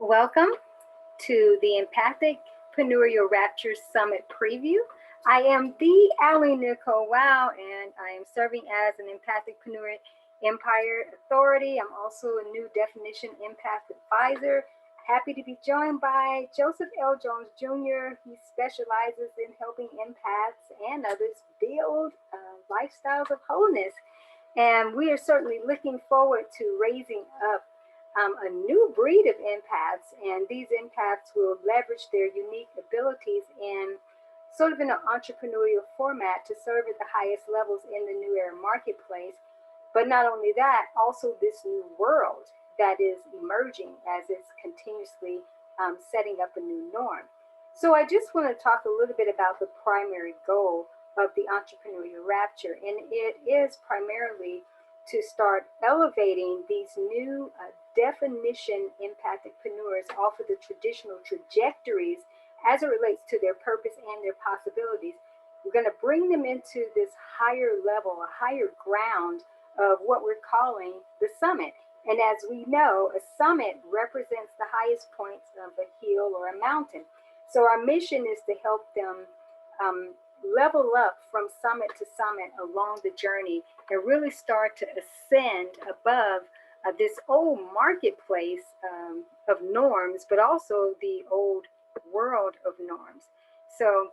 Welcome to the Empathic-preneurial Rapture Summit preview. I am the AliNICOLE WOW, and I am serving as an Empathic-preneur Empire Authority. I'm also a new definition Empath advisor. Happy to be joined by Joseph L. Jones Jr. He specializes in helping empaths and others build lifestyles of wholeness. And we are certainly looking forward to raising up a new breed of empaths, and these empaths will leverage their unique abilities in sort of an entrepreneurial format to serve at the highest levels in the new era marketplace. But not only that, also this new world that is emerging as it's continuously setting up a new norm. So I just want to talk a little bit about the primary goal of the entrepreneurial rapture, and it is primarily to start elevating these new definition empathic-preneurs off of the traditional trajectories as it relates to their purpose and their possibilities. We're going to bring them into this higher level, a higher ground of what we're calling the summit. And as we know, a summit represents the highest points of a hill or a mountain. So our mission is to help them level up from summit to summit along the journey and really start to ascend above this old marketplace of norms, but also the old world of norms. So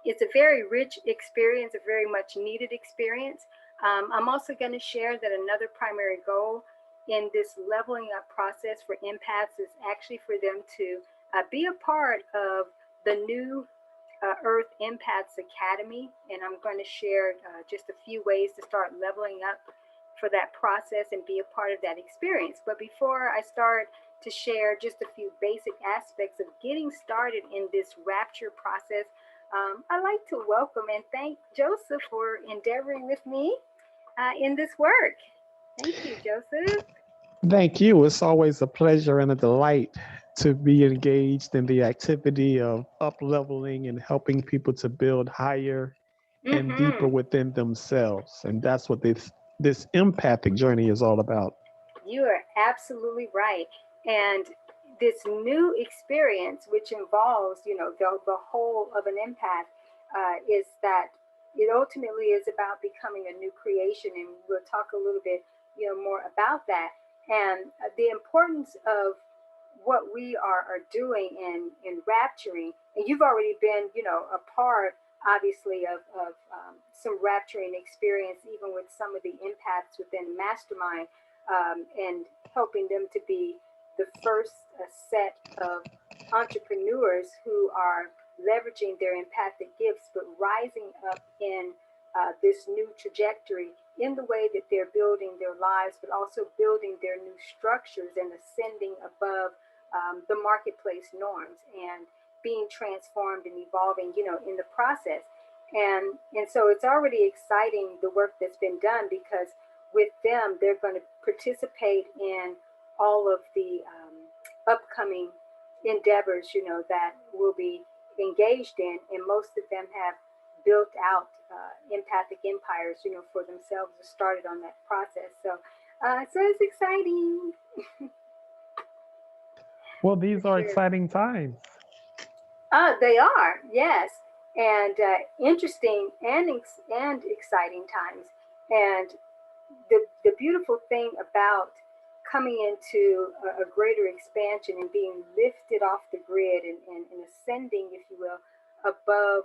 it's a very rich experience, a very much needed experience. I'm also going to share that another primary goal in this leveling up process for empaths is actually for them to be a part of the new Earth Empaths Academy, and I'm going to share just a few ways to start leveling up for that process and be a part of that experience. But before I start to share just a few basic aspects of getting started in this rapture process, I'd like to welcome and thank Joseph for endeavoring with me in this work. Thank you, Joseph. Thank you. It's always a pleasure and a delight to be engaged in the activity of up-leveling and helping people to build higher and deeper within themselves. And that's what this empathic journey is all about. You are absolutely right. And this new experience, which involves, the whole of an empath, is that it ultimately is about becoming a new creation. And we'll talk a little bit, more about that. And the importance of what we are doing in rapturing, and you've already been, a part, obviously, of some rapturing experience, even with some of the empaths within Mastermind, and helping them to be the first set of entrepreneurs who are leveraging their empathic gifts, but rising up in this new trajectory in the way that they're building their lives, but also building their new structures and ascending above the marketplace norms and being transformed and evolving, in the process. And so it's already exciting, the work that's been done, because with them, they're going to participate in all of the upcoming endeavors, that we'll be engaged in. And most of them have built out empathic empires, for themselves, or started on that process. So it's exciting. Well, these are exciting times. They are, yes, and interesting and exciting times. And the beautiful thing about coming into a greater expansion and being lifted off the grid and ascending, if you will, above,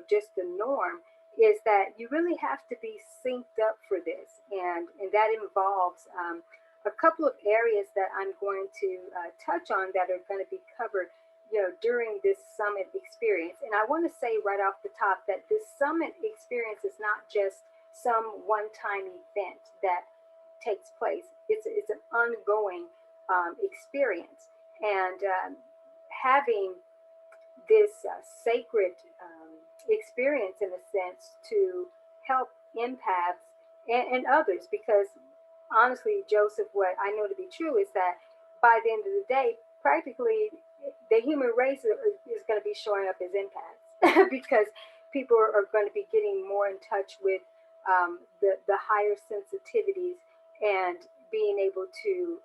just the norm, is that you really have to be synced up for this. And that involves a couple of areas that I'm going to touch on that are going to be covered, during this summit experience. And I want to say right off the top that this summit experience is not just some one-time event that takes place. It's an ongoing experience. And having this sacred experience, in a sense, to help empaths and others, because honestly, Joseph, what I know to be true is that by the end of the day, practically the human race is going to be showing up as empaths because people are going to be getting more in touch with the higher sensitivities and being able to,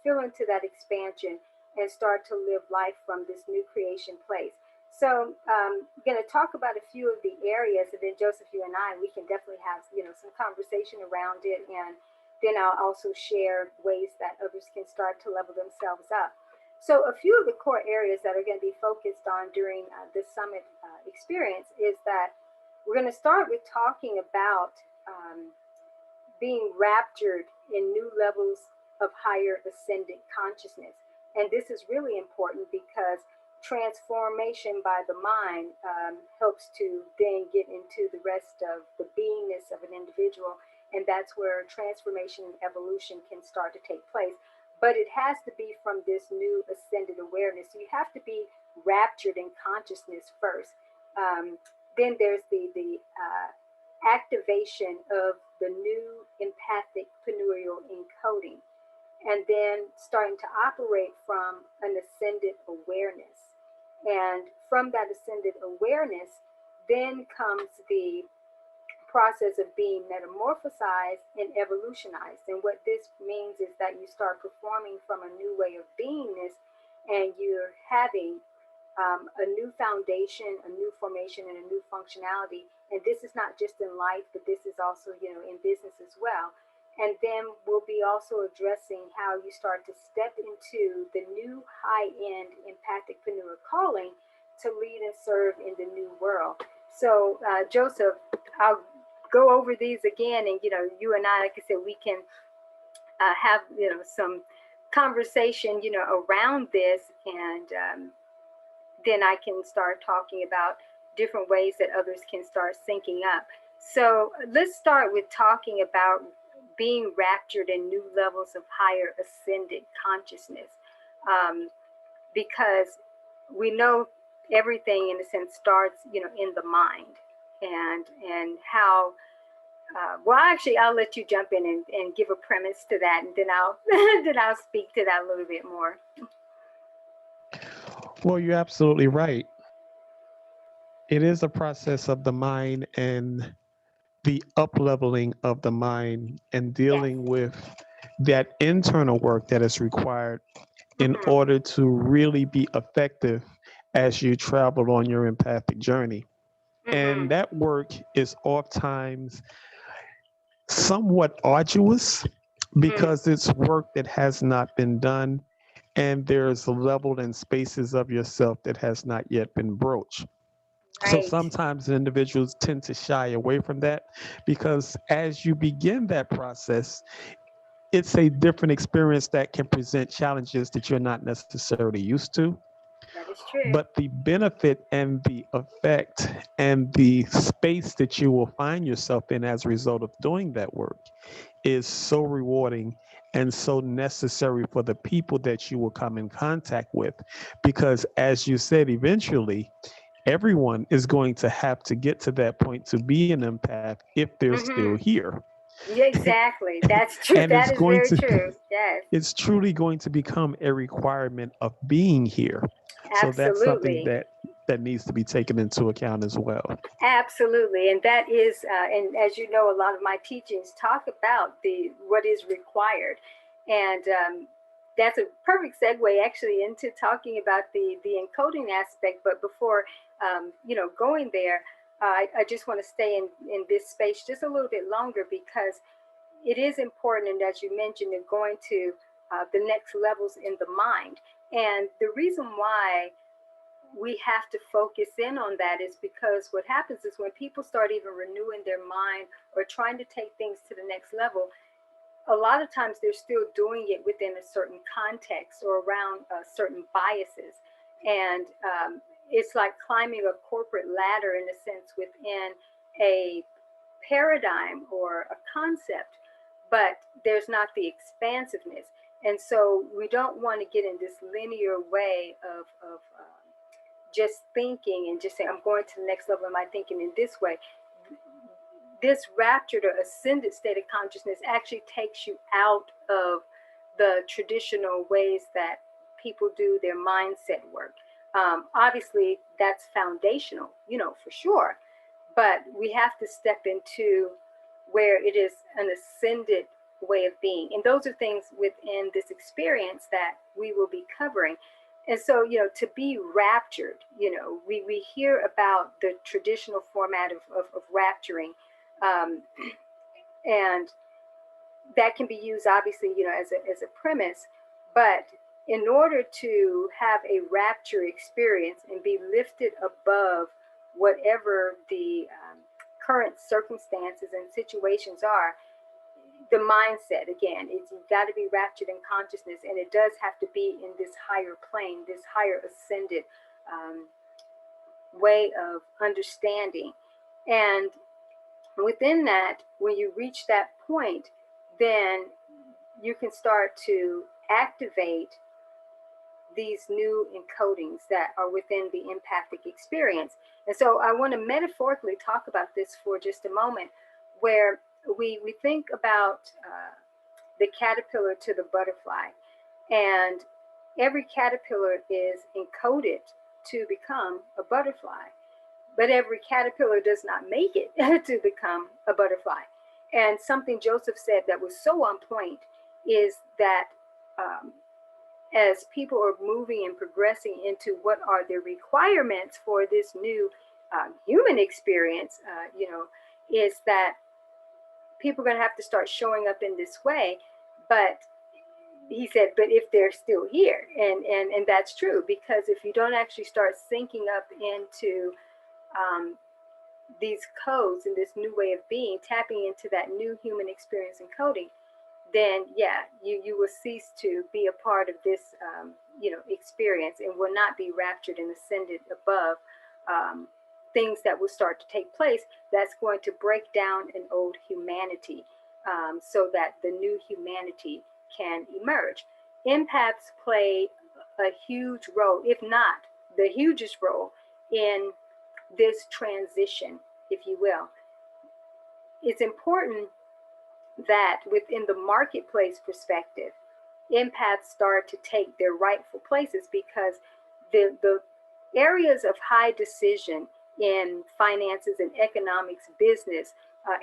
feel into that expansion and start to live life from this new creation place. So I'm going to talk about a few of the areas, and then Joseph, you and I, we can definitely have some conversation around it, and then I'll also share ways that others can start to level themselves up. So a few of the core areas that are going to be focused on during this summit experience is that we're going to start with talking about being raptured in new levels of higher ascendant consciousness. And this is really important because transformation by the mind helps to then get into the rest of the beingness of an individual. And that's where transformation and evolution can start to take place. But it has to be from this new ascended awareness. You have to be raptured in consciousness first. Then there's the activation of the new Empathic-preneurial encoding, and then starting to operate from an ascended awareness. And from that ascended awareness, then comes the process of being metamorphosized and evolutionized. And what this means is that you start performing from a new way of beingness, and you're having a new foundation, a new formation, and a new functionality. And this is not just in life, but this is also, in business as well. And then we'll be also addressing how you start to step into the new high-end Empathic-preneur calling to lead and serve in the new world. So, Joseph, I'll go over these again, and you and I, like I said, we can have some conversation around this, and then I can start talking about different ways that others can start syncing up. So let's start with talking about being raptured in new levels of higher ascended consciousness, because we know everything in a sense starts in the mind, and how well, actually I'll let you jump in and give a premise to that, and then I'll then I'll speak to that a little bit more. Well, you're absolutely right. It is a process of the mind and the up-leveling of the mind and dealing with that internal work that is required in order to really be effective as you travel on your empathic journey. And that work is oftentimes somewhat arduous because it's work that has not been done, and there's levels and spaces of yourself that has not yet been broached. So sometimes individuals tend to shy away from that because as you begin that process, it's a different experience that can present challenges that you're not necessarily used to. That is true. But the benefit and the effect and the space that you will find yourself in as a result of doing that work is so rewarding and so necessary for the people that you will come in contact with. Because as you said, eventually, everyone is going to have to get to that point to be an empath if they're still here. Yeah, exactly. That's true. And that is very true. Yes. It's truly going to become a requirement of being here. So that's something that needs to be taken into account as well. Absolutely. And that is, and as you know, a lot of my teachings talk about what is required. And that's a perfect segue actually into talking about the encoding aspect. But before, going there, I just want to stay in this space just a little bit longer, because it is important. And as you mentioned, in going to the next levels in the mind. And the reason why we have to focus in on that is because what happens is when people start even renewing their mind or trying to take things to the next level, a lot of times they're still doing it within a certain context or around certain biases. And it's like climbing a corporate ladder in a sense within a paradigm or a concept, but there's not the expansiveness. And so we don't want to get in this linear way of just thinking and just saying, I'm going to the next level of my thinking in this way. This raptured or ascended state of consciousness actually takes you out of the traditional ways that people do their mindset work. Obviously, that's foundational, for sure. But we have to step into where it is an ascended way of being. And those are things within this experience that we will be covering. And so, to be raptured, we hear about the traditional format of rapturing. And that can be used, obviously, as a premise. But in order to have a rapture experience and be lifted above whatever the current circumstances and situations are, the mindset, again, is you've got to be raptured in consciousness, and it does have to be in this higher plane, this higher ascended way of understanding. And within that, when you reach that point, then you can start to activate these new encodings that are within the empathic experience. And so I want to metaphorically talk about this for just a moment, where we think about the caterpillar to the butterfly, and every caterpillar is encoded to become a butterfly, but every caterpillar does not make it to become a butterfly. And something Joseph said that was so on point is that as people are moving and progressing into what are the requirements for this new human experience, is that people are going to have to start showing up in this way. But he said, but if they're still here, and that's true, because if you don't actually start syncing up into these codes and this new way of being, tapping into that new human experience encoding, then yeah, you will cease to be a part of this experience, and will not be raptured and ascended above things that will start to take place that's going to break down an old humanity, so that the new humanity can emerge. Empaths play a huge role, if not the hugest role, in this transition, if you will. It's important that within the marketplace perspective, empaths start to take their rightful places, because the areas of high decision in finances and economics, business,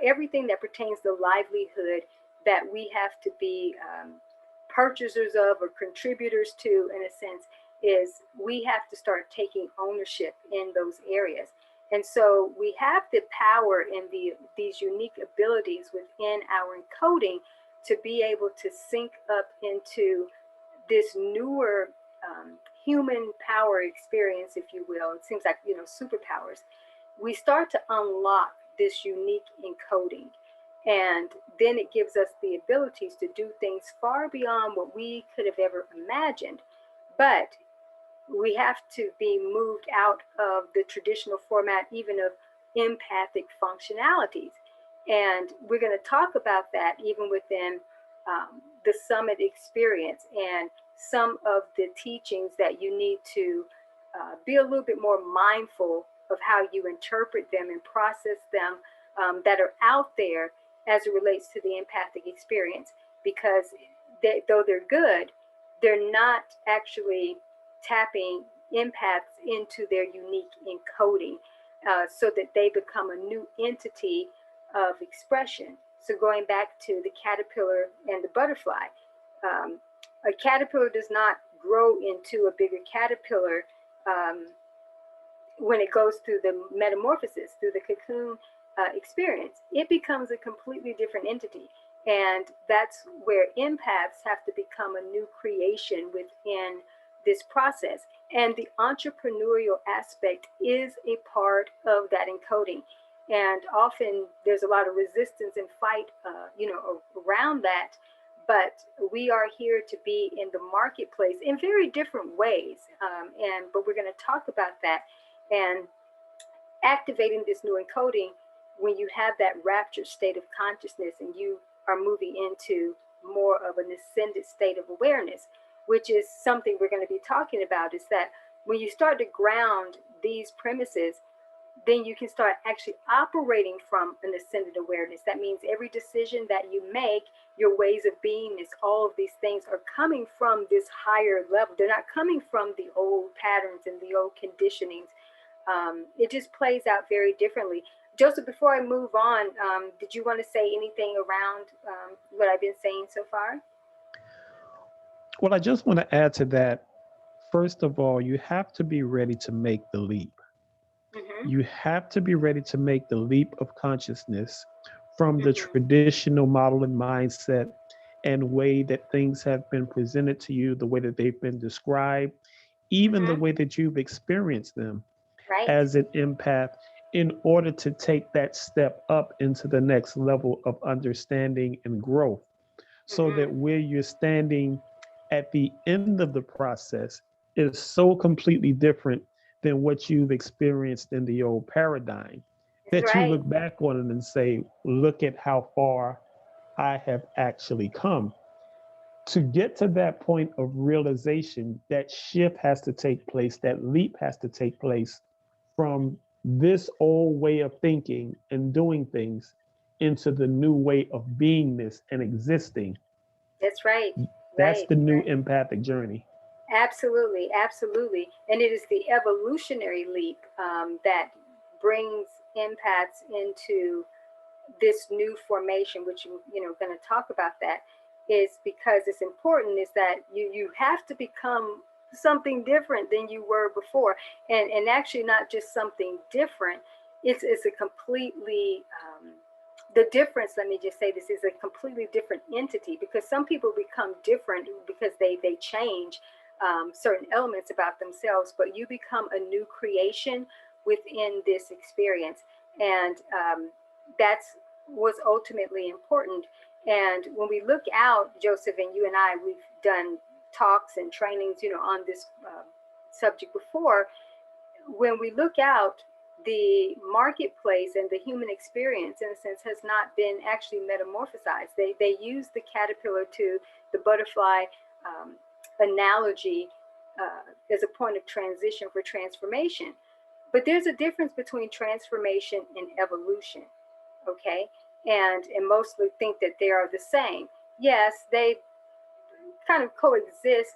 everything that pertains to livelihood that we have to be purchasers of or contributors to, in a sense, is we have to start taking ownership in those areas. And so we have the power and these unique abilities within our encoding to be able to sync up into this newer human power experience, if you will. It seems like, superpowers. We start to unlock this unique encoding, and then it gives us the abilities to do things far beyond what we could have ever imagined. But we have to be moved out of the traditional format, even of empathic functionalities. And we're going to talk about that even within the summit experience, and some of the teachings that you need to be a little bit more mindful of how you interpret them and process them, that are out there as it relates to the empathic experience. Because though they're good, they're not actually tapping empaths into their unique encoding, so that they become a new entity of expression. So going back to the caterpillar and the butterfly, a caterpillar does not grow into a bigger caterpillar when it goes through the metamorphosis, through the cocoon experience. It becomes a completely different entity. And that's where empaths have to become a new creation within this process. And the entrepreneurial aspect is a part of that encoding. And often there's a lot of resistance and fight, around that. But we are here to be in the marketplace in very different ways. But we're going to talk about that, and activating this new encoding when you have that raptured state of consciousness and you are moving into more of an ascended state of awareness, which is something we're going to be talking about, is that when you start to ground these premises, then you can start actually operating from an ascended awareness. That means every decision that you make, your ways of beingness, all of these things are coming from this higher level. They're not coming from the old patterns and the old conditionings. It just plays out very differently. Joseph, before I move on, did you want to say anything around what I've been saying so far? Well, I just want to add to that. First of all, you have to be ready to make the leap. You have to be ready to make the leap of consciousness from the traditional model and mindset and way that things have been presented to you, the way that they've been described, even the way that you've experienced them Right. as an empath, in order to take that step up into the next level of understanding and growth, so that where you're standing at the end of the process is so completely different than what you've experienced in the old paradigm, That's that you right. look back on it and say, look at how far I have actually come. To get to that point of realization, that shift has to take place, that leap has to take place from this old way of thinking and doing things into the new way of beingness and existing. That's right. That's Right. the new Right. empathic journey. Absolutely, absolutely. And it is the evolutionary leap that brings empaths into this new formation, which going to talk about that, is because it's important is that you have to become something different than you were before, and actually not just something different. It's a completely the difference, let me just say this, is a completely different entity, because some people become different because they change certain elements about themselves, but you become a new creation within this experience. And that's was ultimately important. And when we look out, Joseph, and you and I, we've done talks and trainings, on this subject before. When we look out, the marketplace and the human experience, in a sense, has not been actually metamorphosized. They use the caterpillar to the butterfly analogy as a point of transition for transformation. But there's a difference between transformation and evolution, okay? And mostly think that they are the same. Yes, they kind of coexist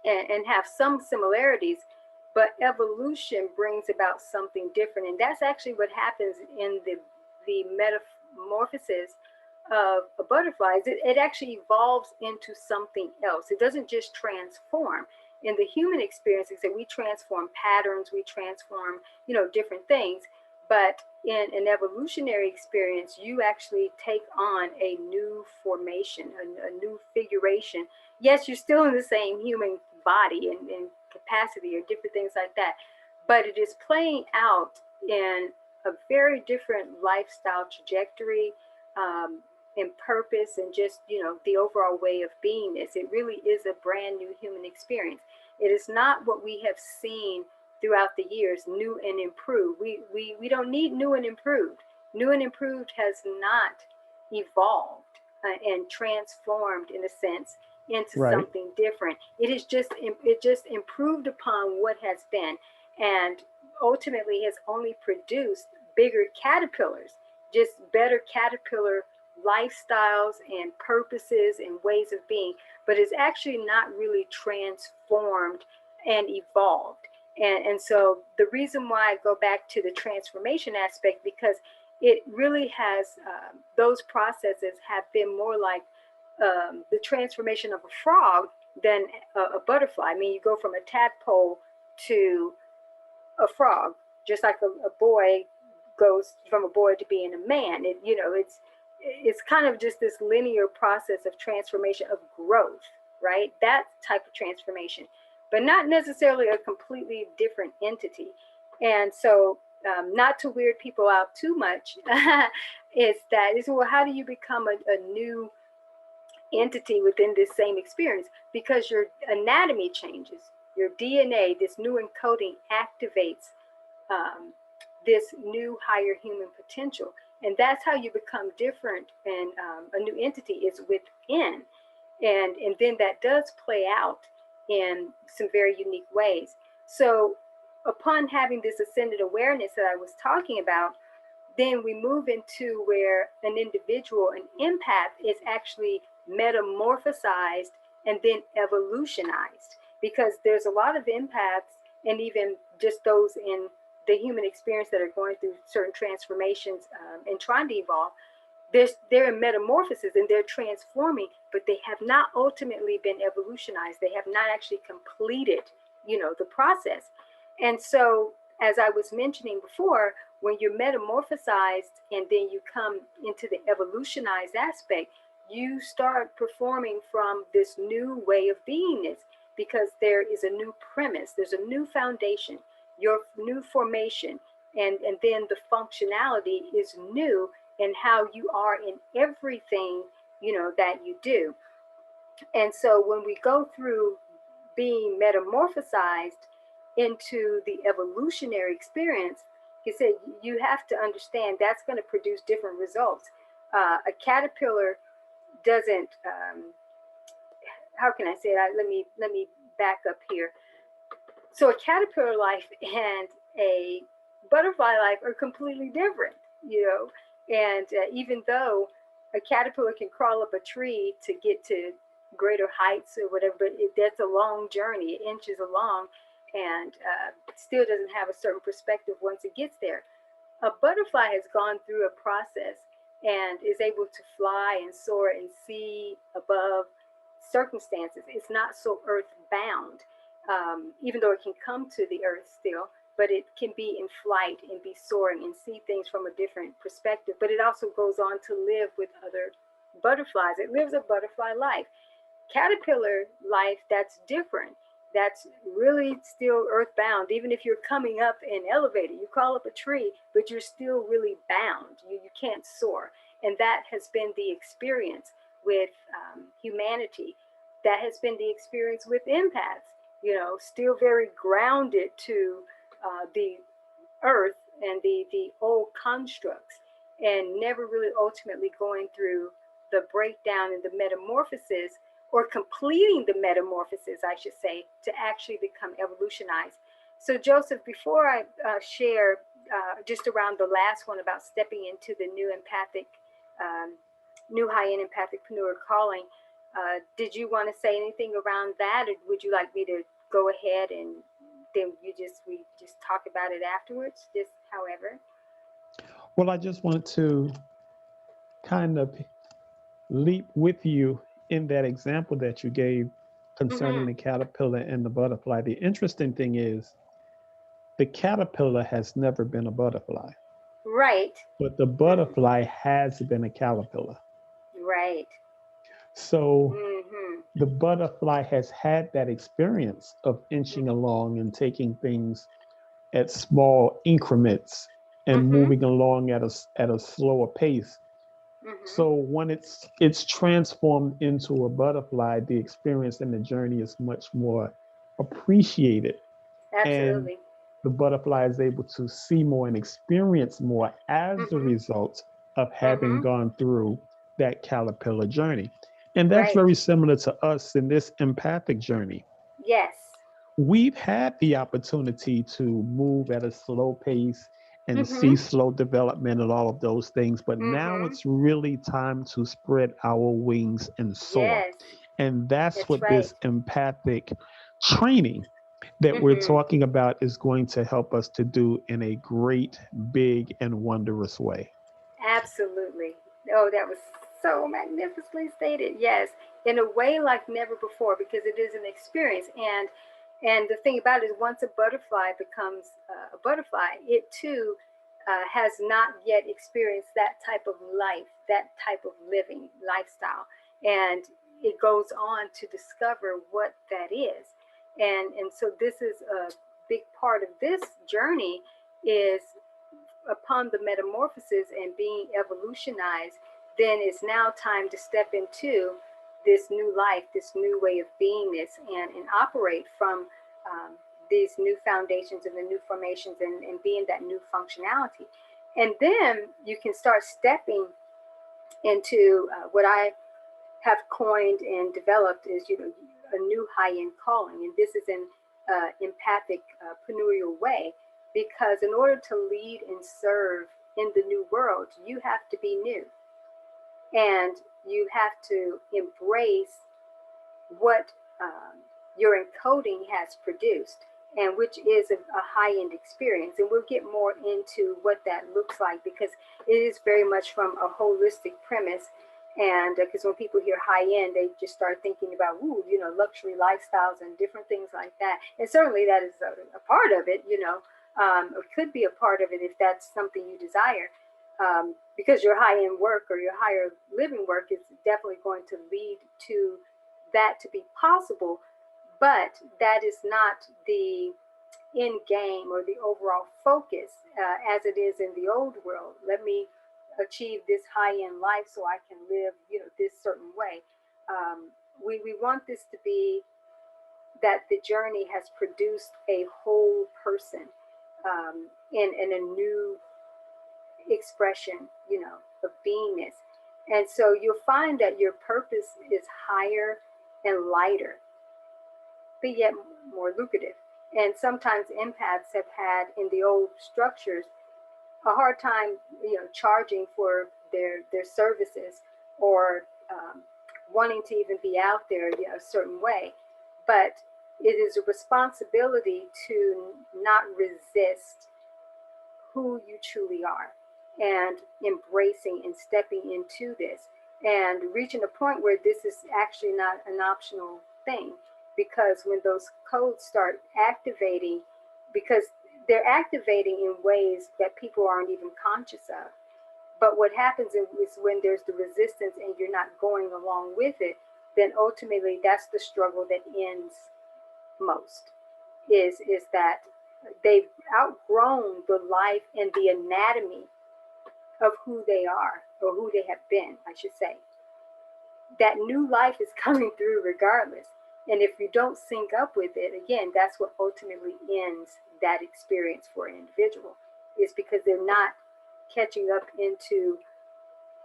and have some similarities, but evolution brings about something different, and that's actually what happens in the metamorphosis of a butterfly. It actually evolves into something else. It doesn't just transform. In the human experience, is that we transform patterns, we transform different things, but in an evolutionary experience, you actually take on a new formation, a new figuration. Yes, you're still in the same human body and capacity or different things like that, but it is playing out in a very different lifestyle trajectory, and purpose, and just the overall way of beingness. It really is a brand new human experience. It is not what we have seen throughout the years, new and improved. We don't need new and improved. New and improved has not evolved and transformed, in a sense, into Right. something different. It just improved upon what has been, and ultimately has only produced bigger caterpillars, just better caterpillar lifestyles and purposes and ways of being, but it's actually not really transformed and evolved. And so the reason why I go back to the transformation aspect, because it really has, those processes have been more like the transformation of a frog than a butterfly. I mean, you go from a tadpole to a frog, just like a boy goes from a boy to being a man. It's kind of just this linear process of transformation, of growth, right? That type of transformation, but not necessarily a completely different entity. And so, not to weird people out too much, well, how do you become a new entity within this same experience? Because your anatomy changes, your DNA, this new encoding activates this new higher human potential, and that's how you become different. And a new entity is within, and then that does play out in some very unique ways. So upon having this ascended awareness that I was talking about, then we move into where an individual, an empath, is actually metamorphosized and then evolutionized, because there's a lot of empaths, and even just those in the human experience that are going through certain transformations and trying to evolve, they're in metamorphosis and they're transforming, but they have not ultimately been evolutionized. They have not actually completed, the process. And so, as I was mentioning before, when you're metamorphosized and then you come into the evolutionized aspect, you start performing from this new way of beingness, because there is a new premise, there's a new foundation, your new formation, and then the functionality is new in how you are in everything, that you do. And so when we go through being metamorphosized into the evolutionary experience, he said you have to understand that's going to produce different results. A caterpillar doesn't. How can I say that? Let me back up here. So a caterpillar life and a butterfly life are completely different, And even though a caterpillar can crawl up a tree to get to greater heights or whatever, but that's a long journey, inches along, and still doesn't have a certain perspective once it gets there. A butterfly has gone through a process and is able to fly and soar and see above circumstances. It's not so earthbound, even though it can come to the earth still, but it can be in flight and be soaring and see things from a different perspective. But it also goes on to live with other butterflies. It lives a butterfly life. Caterpillar life, that's different. That's really still earthbound. Even if you're coming up an elevator, you crawl up a tree, but you're still really bound. You can't soar. And that has been the experience with humanity. That has been the experience with empaths, still very grounded to the earth and the old constructs, and never really ultimately going through the breakdown and the metamorphosis, or completing the metamorphosis, I should say, to actually become evolutionized. So Joseph, before I share just around the last one about stepping into the new empathic, new high-end empathic-preneur calling, did you want to say anything around that, or would you like me to go ahead and then we just talk about it afterwards, just however? Well, I just wanted to kind of leap with you in that example that you gave concerning the caterpillar and the butterfly. The interesting thing is the caterpillar has never been a butterfly. Right. But the butterfly has been a caterpillar. Right. So the butterfly has had that experience of inching along and taking things at small increments and moving along at a slower pace. So when it's transformed into a butterfly, the experience and the journey is much more appreciated. Absolutely. And the butterfly is able to see more and experience more as a result of having gone through that caterpillar journey. And that's very similar to us in this empathic journey. Yes. We've had the opportunity to move at a slow pace and see slow development and all of those things, but now it's really time to spread our wings and soar. Yes. And that's what this empathic training that we're talking about is going to help us to do in a great, big, and wondrous way. Absolutely. Oh, that was so magnificently stated. Yes, in a way like never before, because it is an experience. And the thing about it is, once a butterfly becomes a butterfly, it too has not yet experienced that type of life, that type of living lifestyle, and it goes on to discover what that is. And so this is a big part of this journey, is upon the metamorphosis and being evolutionized, then it's now time to step into this new life, this new way of beingness, and operate from these new foundations and the new formations, and being that new functionality. And then you can start stepping into what I have coined and developed is, a new high-end calling. And this is an empathic-preneurial way, because in order to lead and serve in the new world, you have to be new. And you have to embrace what your encoding has produced. and which is a high-end experience. And we'll get more into what that looks like, because it is very much from a holistic premise. And because when people hear high-end, they just start thinking about, ooh, you know, luxury lifestyles and different things like that. And certainly that is a part of it, you know, or could be a part of it if that's something you desire. Because your high-end work or your higher living work is definitely going to lead to that to be possible. But that is not the end game or the overall focus, as it is in the old world. Let me achieve this high-end life so I can live, you know, this certain way. We want this to be that the journey has produced a whole person, in a new expression, you know, of beingness. And so you'll find that your purpose is higher and lighter, but yet more lucrative. And sometimes empaths have had in the old structures a hard time, you know, charging for their services, or wanting to even be out there, you know, a certain way. But it is a responsibility to not resist who you truly are, and embracing and stepping into this, and reaching a point where this is actually not an optional thing. Because when those codes start activating, because they're activating in ways that people aren't even conscious of. But what happens is when there's the resistance and you're not going along with it, then ultimately that's the struggle that ends most. Is that they've outgrown the life and the anatomy of who they are, or who they have been, I should say. That new life is coming through regardless. And if you don't sync up with it, again, that's what ultimately ends that experience for an individual, is because they're not catching up into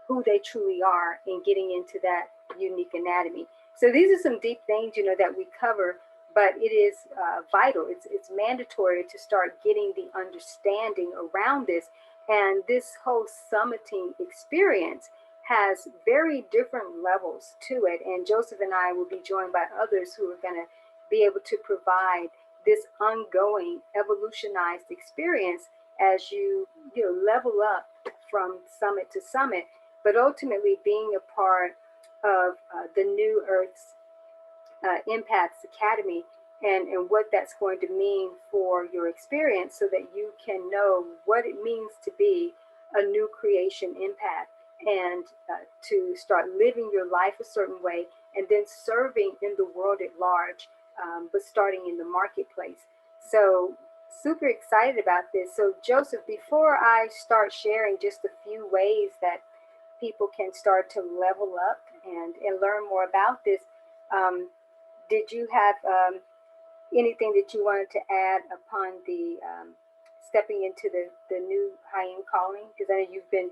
who they truly are and getting into that unique anatomy. So these are some deep things, you know, that we cover, but it is vital. It's mandatory to start getting the understanding around this. And this whole summiting experience has very different levels to it. And Joseph and I will be joined by others who are going to be able to provide this ongoing evolutionized experience as you level up from summit to summit, but ultimately being a part of the New Earth's Empaths Academy, and what that's going to mean for your experience, so that you can know what it means to be a new creation empath, and to start living your life a certain way, and then serving in the world at large, but starting in the marketplace. So super excited about this. So Joseph, before I start sharing just a few ways that people can start to level up and learn more about this, did you have anything that you wanted to add upon the stepping into the new high-end calling? Because I know you've been,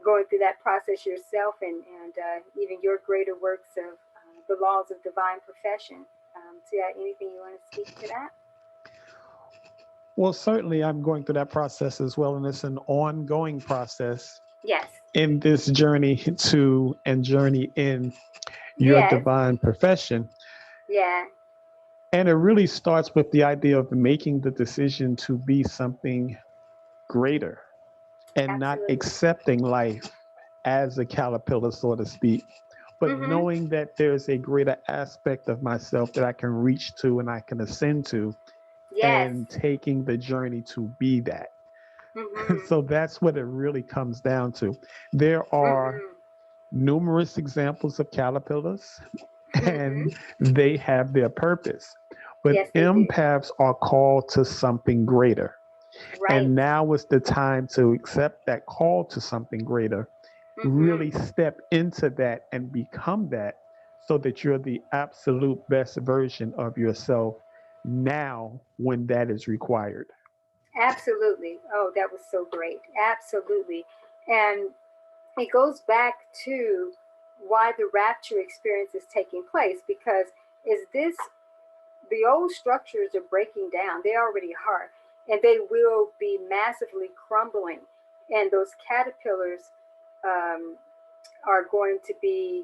going through that process yourself, and even your greater works of the laws of divine profession. So yeah, anything you want to speak to that? Well, certainly I'm going through that process as well, and it's an ongoing process. Yes. In this journey to and journey in your Yes. divine profession. Yeah. And it really starts with the idea of making the decision to be something greater, and not Absolutely. accepting life as a caterpillar, so to speak, but knowing that there's a greater aspect of myself that I can reach to and I can ascend to, Yes. and taking the journey to be that. So that's what it really comes down to. There are numerous examples of caterpillars, and they have their purpose. But Yes, they do. empaths are called to something greater. Right. And now is the time to accept that call to something greater, really step into that and become that, so that you're the absolute best version of yourself now when that is required. Absolutely. Oh, that was so great. Absolutely. And it goes back to why the rapture experience is taking place, because is this the old structures are breaking down. They already are, and they will be massively crumbling. And those caterpillars are going to be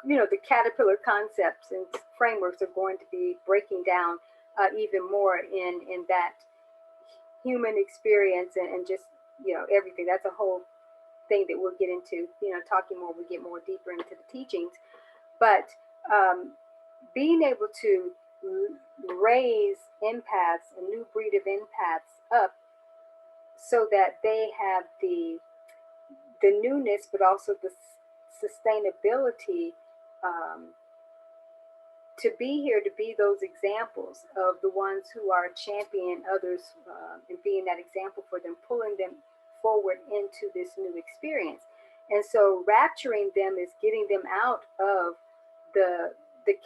the caterpillar concepts and frameworks are going to be breaking down even more in that human experience and just, everything. That's a whole thing that we'll get into, talking more, we get more deeper into the teachings. But being able to raise empaths, a new breed of empaths up so that they have the newness, but also the sustainability to be here, to be those examples of the ones who are championing others and being that example for them, pulling them forward into this new experience. And so rapturing them is getting them out of the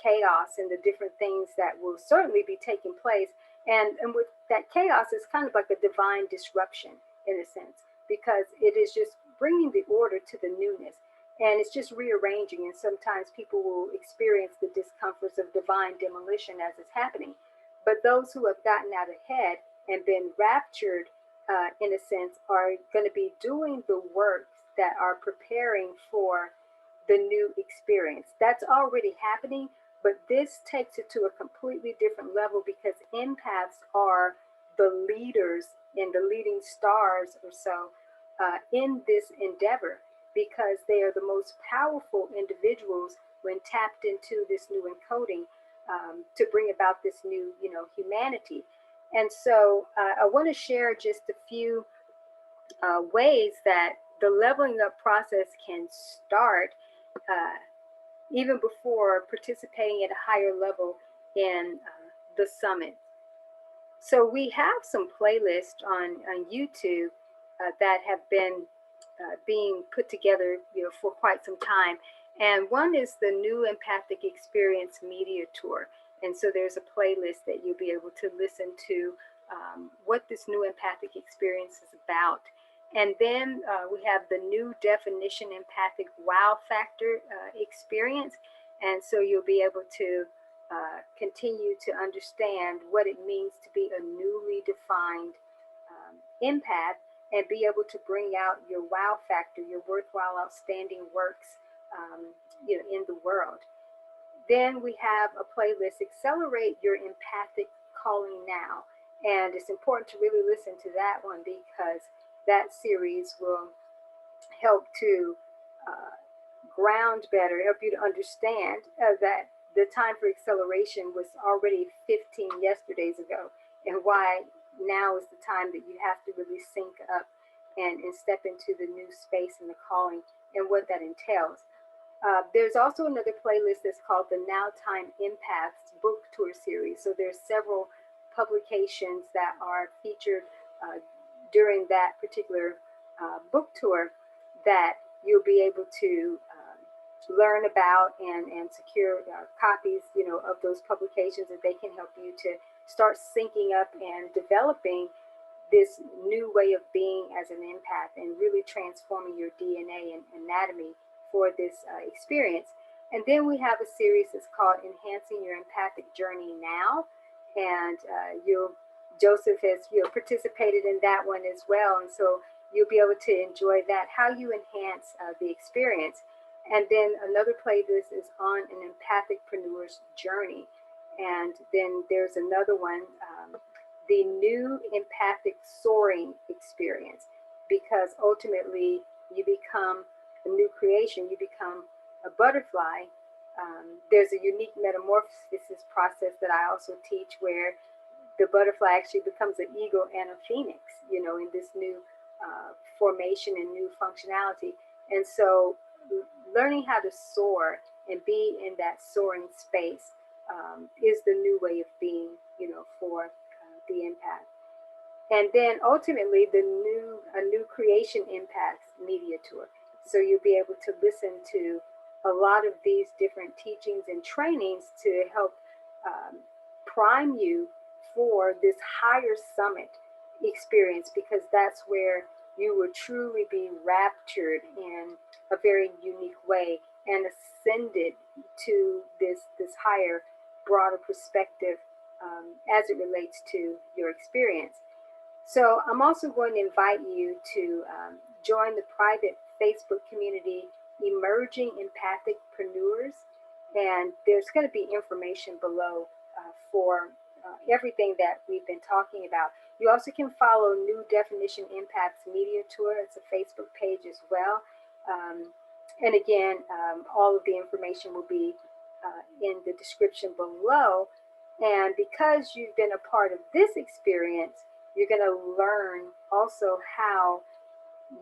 chaos and the different things that will certainly be taking place. And with that chaos, it's kind of like a divine disruption in a sense, because it is just bringing the order to the newness. And it's just rearranging, and sometimes people will experience the discomforts of divine demolition as it's happening. But those who have gotten out ahead and been raptured, in a sense, are going to be doing the works that are preparing for the new experience. That's already happening, but this takes it to a completely different level, because empaths are the leaders and the leading stars or so in this endeavor, because they are the most powerful individuals when tapped into this new encoding to bring about this new, humanity. And so I want to share just a few ways that the leveling up process can start even before participating at a higher level in the summit. So we have some playlists on YouTube that have been being put together, for quite some time. And one is the new Empathic Experience Media Tour. And so there's a playlist that you'll be able to listen to what this new empathic experience is about. And then we have the new definition empathic wow factor experience. And so you'll be able to continue to understand what it means to be a newly defined empath, and be able to bring out your wow factor, your worthwhile, outstanding works, in the world. Then we have a playlist, Accelerate Your Empathic Calling Now. And it's important to really listen to that one, because that series will help to ground better, help you to understand that the time for acceleration was already 15 yesterdays ago, and why now is the time that you have to really sync up and step into the new space and the calling and what that entails. There's also another playlist that's called the Now Time Empaths Book Tour Series. So there's several publications that are featured during that particular book tour that you'll be able to learn about and secure copies, of those publications, that they can help you to start syncing up and developing this new way of being as an empath, and really transforming your DNA and anatomy for this experience. And then we have a series that's called Enhancing Your Empathic Journey Now, and Joseph has participated in that one as well, and so you'll be able to enjoy that, how you enhance the experience. And then another playlist is on an empathic-preneur's journey. And then there's another one, the new empathic soaring experience, because ultimately you become a new creation, you become a butterfly. There's a unique metamorphosis process that I also teach, where the butterfly actually becomes an eagle and a phoenix, in this new formation and new functionality. And so learning how to soar and be in that soaring space is the new way of being, for the empath. And then ultimately a new creation empaths media tour. So you'll be able to listen to a lot of these different teachings and trainings to help prime you for this higher summit experience, because that's where you will truly be raptured in a very unique way and ascended to this higher, broader perspective as it relates to your experience. So I'm also going to invite you to join the private Facebook community emerging empathic-preneurs, and there's going to be information below for everything that we've been talking about. You also can follow New Definition Empaths Media Tour. It's a Facebook page as well. And again, all of the information will be in the description below. And because you've been a part of this experience, you're going to learn also how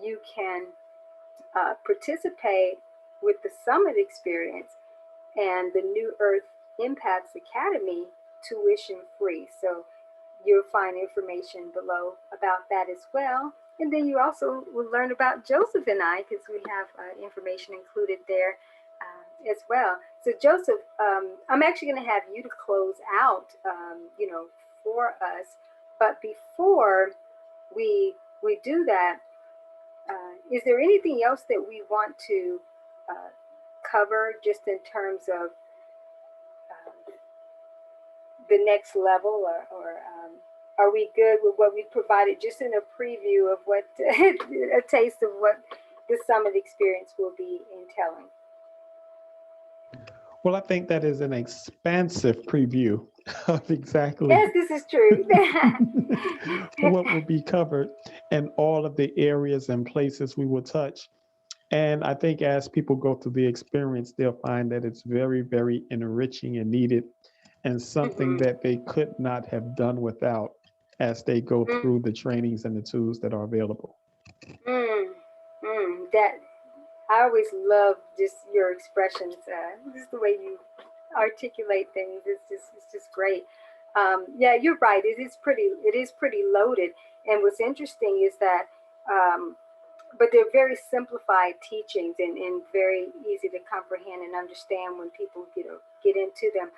you can participate with the Summit experience and the New Earth Empaths Academy tuition free. So you'll find information below about that as well. And then you also will learn about Joseph and I, because we have information included there as well. So Joseph, I'm actually going to have you to close out, for us. But before we do that, is there anything else that we want to cover just in terms of the next level, or are we good with what we provided just in a preview of what a taste of what the Summit experience will be entailing? Well, I think that is an expansive preview of exactly yes, this is true. what will be covered and all of the areas and places we will touch. And I think as people go through the experience, they'll find that it's very, very enriching and needed, and something that they could not have done without as they go through the trainings and the tools that are available. That I always love just your expressions, just the way you articulate things. It's just great. Yeah, you're right. It is pretty loaded. And what's interesting is that, but they're very simplified teachings and very easy to comprehend and understand when people get into them.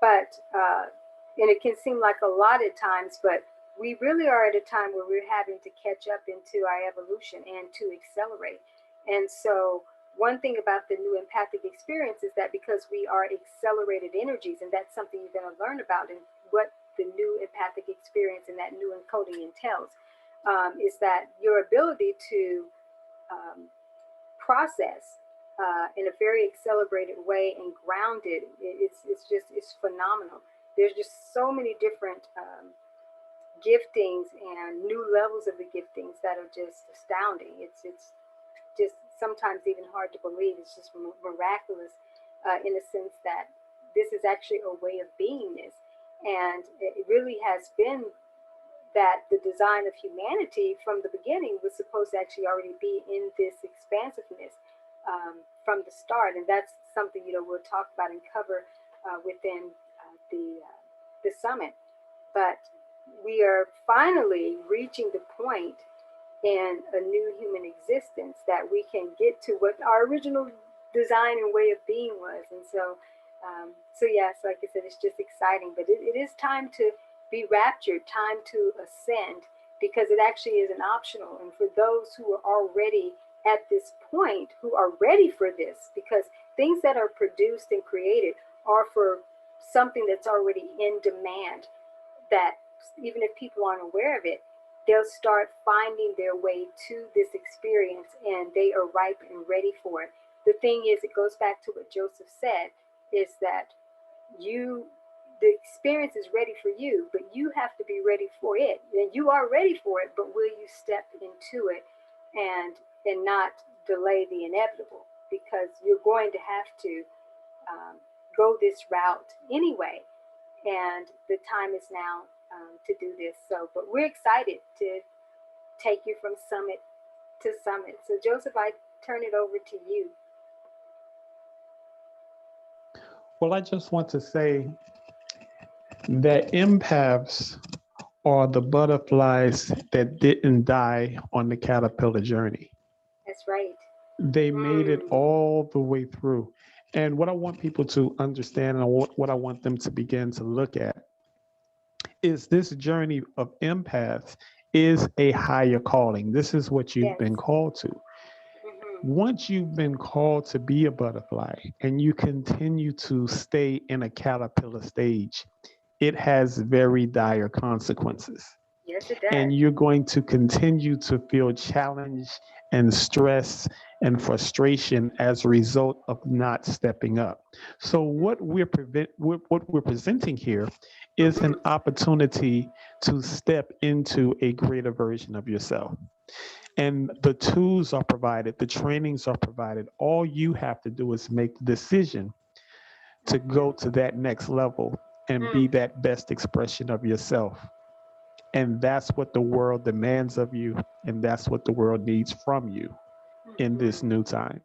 But and it can seem like a lot at times, but we really are at a time where we're having to catch up into our evolution and to accelerate. And so one thing about the new empathic experience is that because we are accelerated energies, and that's something you're going to learn about, and what the new empathic experience and that new encoding entails, is that your ability to process in a very accelerated way and grounded, it's phenomenal. There's just so many different giftings and new levels of the giftings that are just astounding. It's just sometimes even hard to believe. It's just miraculous in the sense that this is actually a way of beingness. And it really has been that the design of humanity from the beginning was supposed to actually already be in this expansiveness from the start. And that's something, we'll talk about and cover within the summit. But we are finally reaching the point in a new human existence that we can get to what our original design and way of being was. And so yes, like I said, it's just exciting. But it is time to be raptured, time to ascend, because it actually is an optional. And for those who are already at this point, who are ready for this, because things that are produced and created are for something that's already in demand, that even if people aren't aware of it, they'll start finding their way to this experience, and they are ripe and ready for it. The thing is, it goes back to what Joseph said, is that the experience is ready for you, but you have to be ready for it. And you are ready for it, but will you step into it and not delay the inevitable? Because you're going to have to go this route anyway, and the time is now to do this. So, but we're excited to take you from summit to summit. So Joseph, I turn it over to you. Well, I just want to say that empaths are the butterflies that didn't die on the caterpillar journey. That's right. They made it all the way through. And what I want people to understand, and what I want them to begin to look at, is this journey of empaths is a higher calling. This is what you've been called to. Once you've been called to be a butterfly and you continue to stay in a caterpillar stage, it has very dire consequences. Yes, it does. And you're going to continue to feel challenged and stress and frustration as a result of not stepping up. So what we're presenting here is an opportunity to step into a greater version of yourself. And the tools are provided, the trainings are provided. All you have to do is make the decision to go to that next level and be that best expression of yourself. And that's what the world demands of you, and that's what the world needs from you in this new time.